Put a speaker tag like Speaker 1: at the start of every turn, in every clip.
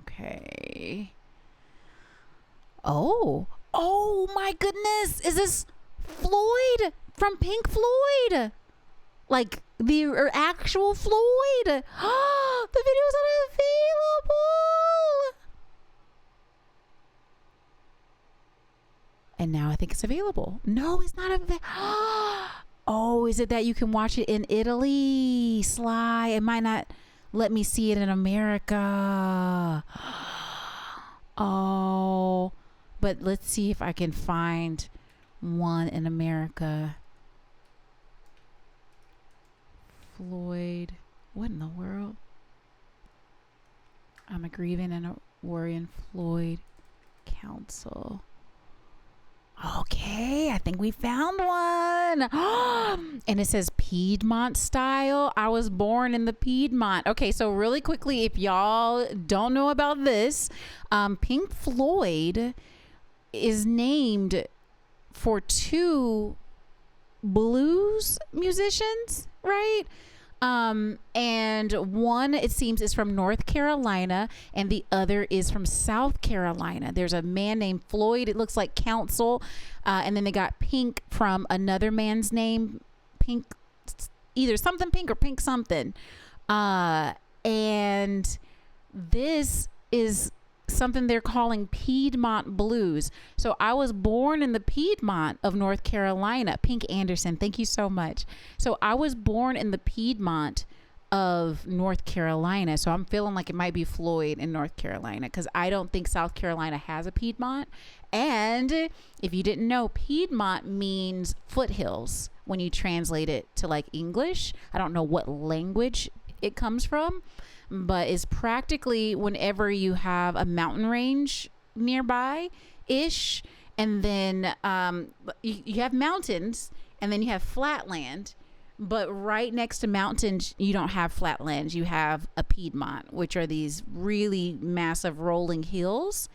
Speaker 1: Okay. Oh my goodness. Is this Floyd from Pink Floyd? Like the actual Floyd. The video's unavailable. And now I think it's available. No, it's not available. Oh, is it that you can watch it in Italy? Sly, it might not let me see it in America. Oh, but let's see if I can find one in America. Floyd. What in the world? I'm a Grievin and a Worryin Floyd Council. Okay, I think we found one. And it says Piedmont style. I was born in the Piedmont. Okay, so really quickly, if y'all don't know about this, Pink Floyd is named for two blues musicians, right? And one, it seems, is from North Carolina and the other is from South Carolina. There's a man named Floyd. It looks like Council. And then they got Pink from another man's name, Pink, either something Pink or Pink something. And this is something they're calling Piedmont blues. So I was born in the Piedmont of North Carolina. Pink Anderson, thank you so much. So I was born in the Piedmont of North Carolina. So I'm feeling like it might be Floyd in North Carolina because I don't think South Carolina has a Piedmont. And if you didn't know, Piedmont means foothills when you translate it to like English. I don't know what language it comes from, but it's practically whenever you have a mountain range nearby ish, and then you have mountains and then you have flatland, but right next to mountains you don't have flatlands, you have a Piedmont, which are these really massive rolling hills.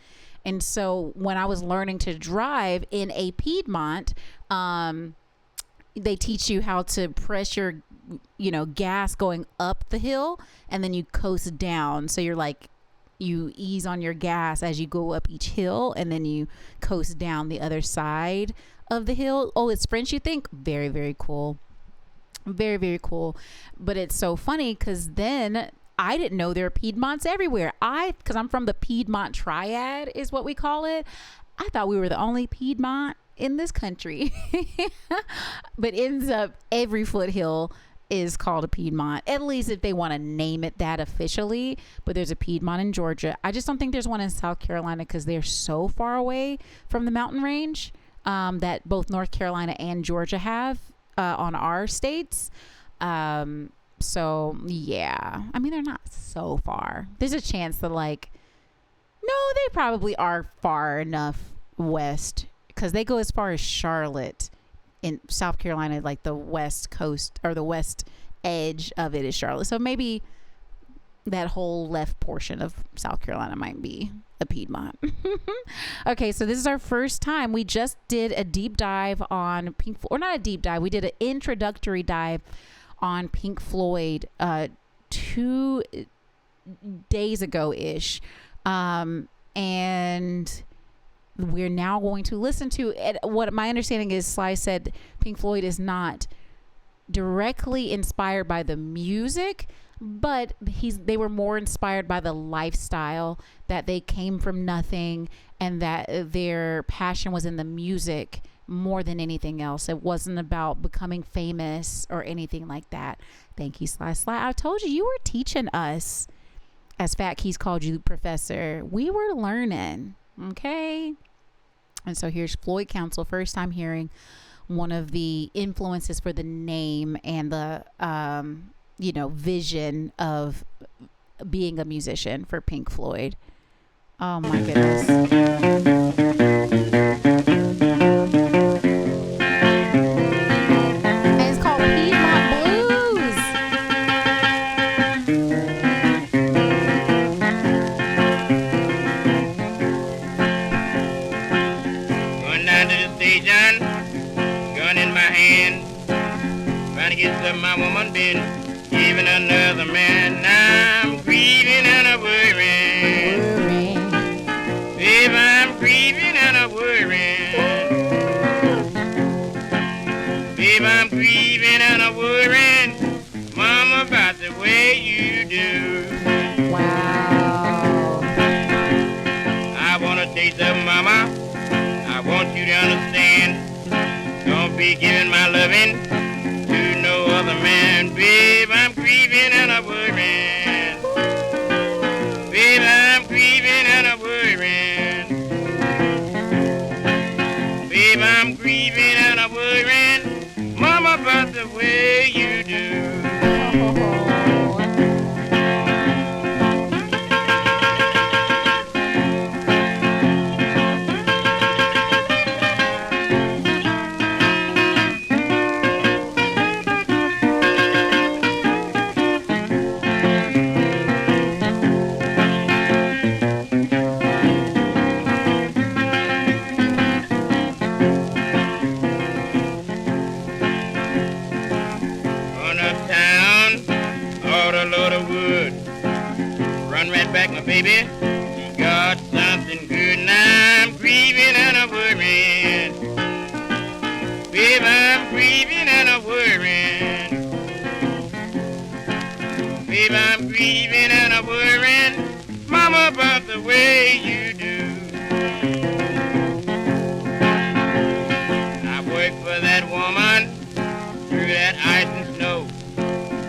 Speaker 1: And so when I was learning to drive in a Piedmont, they teach you how to press your gas going up the hill, and then you coast down. So you're like, you ease on your gas as you go up each hill, and then you coast down the other side of the hill. Oh, it's French, you think? Very, very cool. Very, very cool. But it's so funny because then I didn't know there are Piedmonts everywhere. Because I'm from the Piedmont Triad is what we call it. I thought we were the only Piedmont in this country. But ends up every foothill is called a Piedmont, at least if they want to name it that officially. But there's a Piedmont in Georgia. I just don't think there's one in South Carolina because they're so far away from the mountain range that both North Carolina and Georgia have on our states. So yeah, I mean, they're not so far. There's a chance that no, they probably are far enough west because they go as far as Charlotte in South Carolina, like the west coast or the west edge of it is Charlotte. So maybe that whole left portion of South Carolina might be a Piedmont. Okay, so this is our first time. We just did a deep dive on Pink Floyd, or not a deep dive. We did an introductory dive on Pink Floyd 2 days ago-ish. And we're now going to listen to it. What my understanding is, Sly said Pink Floyd is not directly inspired by the music, but they were more inspired by the lifestyle, that they came from nothing and that their passion was in the music more than anything else. It wasn't about becoming famous or anything like that. Thank you, Sly. I told you were teaching us, as Fat Keys called you, Professor. We were learning, okay? And so here's Floyd Council. First time hearing one of the influences for the name and the vision of being a musician for Pink Floyd. Oh my goodness. And it's called Piedmont Blues.
Speaker 2: Going down to the station, gun in my hand, trying to get some my woman been. Even another man, now I'm grieving and I'm worrying. darling, to no other man. Babe, I'm grieving and I'm worrying. Babe, I'm grieving and I'm worrying. Babe, I'm grieving and I'm worrying. Mama, about the way you do. Run right back, my baby. You got something good. Now I'm grieving and I'm worrying. Babe, I'm grieving and I'm worrying. Babe, I'm grieving and I'm worrying. Mama, about the way you do. I work for that woman through that ice and snow.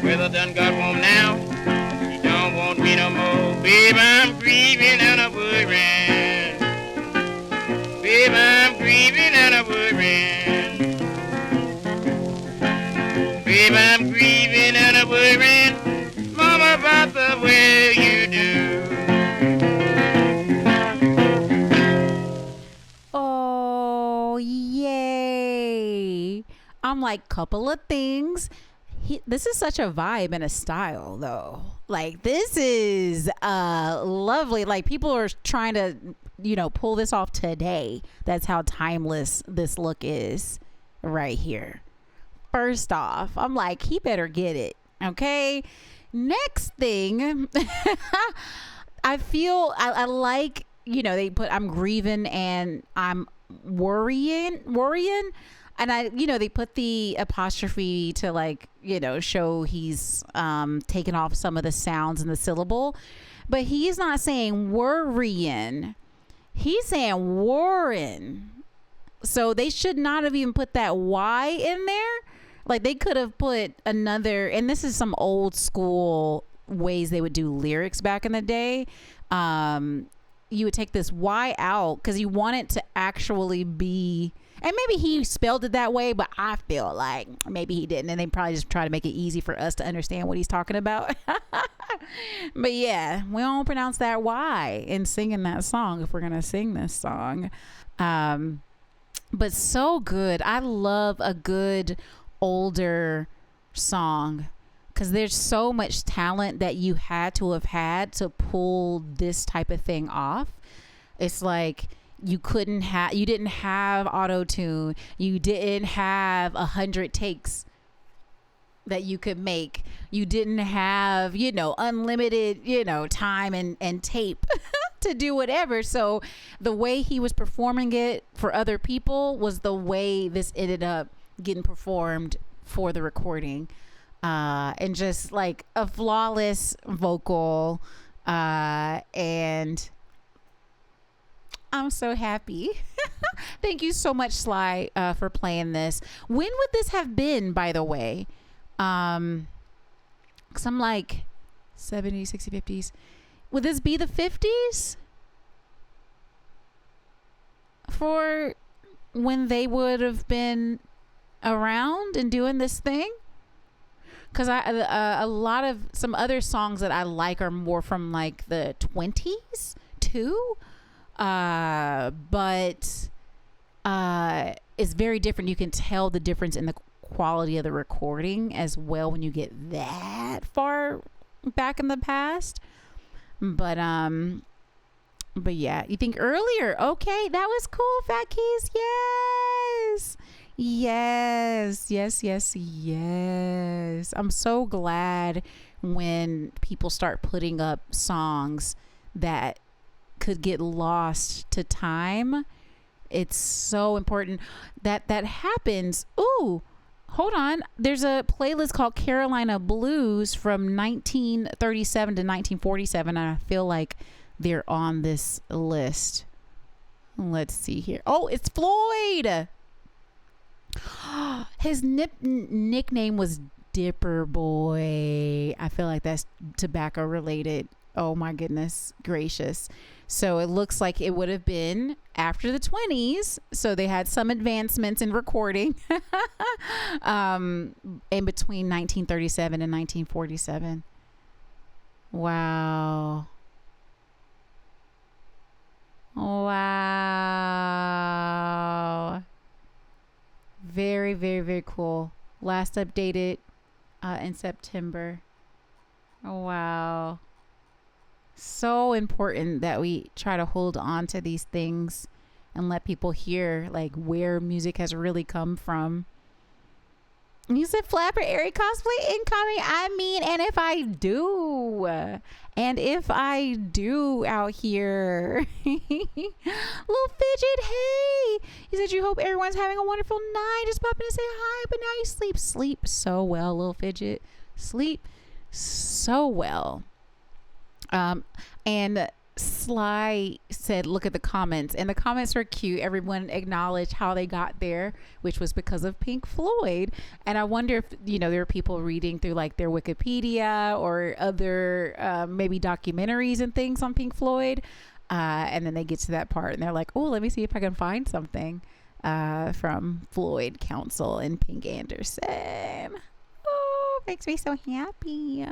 Speaker 2: Weather done got warm now. Don't want me no more. Babe, I'm grieving and I'm worrying. Babe, I'm grieving and I'm worrying. Babe, I'm grieving and I'm worrying. Mama, about the way you do.
Speaker 1: Oh, yay. I'm like, couple of things. This is such a vibe and a style, though. Like, this is lovely. Like, people are trying to, pull this off today. That's how timeless this look is right here. First off, I'm like, he better get it. Okay. Next thing, I feel I like, they put I'm grieving and I'm worrying. And they put the apostrophe to show he's taken off some of the sounds in the syllable, but he's not saying worryin'. He's saying Worryin'. So they should not have even put that Y in there. Like, they could have put another, and this is some old school ways they would do lyrics back in the day. You would take this Y out because you want it to actually be. And maybe he spelled it that way, but I feel like maybe he didn't. And they probably just try to make it easy for us to understand what he's talking about. But yeah, we don't pronounce that Y in singing that song if we're going to sing this song. But so good. I love a good older song because there's so much talent that you had to have to pull this type of thing off. It's like, you didn't have auto-tune. You didn't have 100 takes that you could make. You didn't have, unlimited, time and tape to do whatever. So the way he was performing it for other people was the way this ended up getting performed for the recording. And just like a flawless vocal, and I'm so happy. Thank you so much, Sly, for playing this. When would this have been, by the way? Because I'm like 70s, 60s, 50s. Would this be the 50s? For when they would have been around and doing this thing? Because a lot of some other songs that I like are more from like the 20s too. But it's very different. You can tell the difference in the quality of the recording as well when you get that far back in the past. But yeah, you think earlier, okay, that was cool, Fat Keys. Yes. I'm so glad when people start putting up songs that could get lost to time. It's so important that happens. Ooh, hold on. There's a playlist called Carolina Blues from 1937 to 1947, and I feel like they're on this list. Let's see here. Oh, it's Floyd. His nickname was Dipper Boy. I feel like that's tobacco related. Oh my goodness gracious. So it looks like it would have been after the 20s. So they had some advancements in recording in between 1937 and 1947. Wow. Wow. Very, very, very cool. Last updated in September. Oh, wow. So important that we try to hold on to these things and let people hear like where music has really come from. You said Flapper Airy cosplay incoming. I mean, and if I do out here. Little Fidget, hey. He said you hope everyone's having a wonderful night. Just popping to say hi, but now you sleep so well, Little Fidget. Sleep so well. And Sly said, look at the comments, and the comments were cute. Everyone acknowledged how they got there, which was because of Pink Floyd. And I wonder if, there are people reading through like their Wikipedia or other, maybe documentaries and things on Pink Floyd. And then they get to that part and they're like, oh, let me see if I can find something, from Floyd Council and Pink Anderson. Oh, makes me so happy.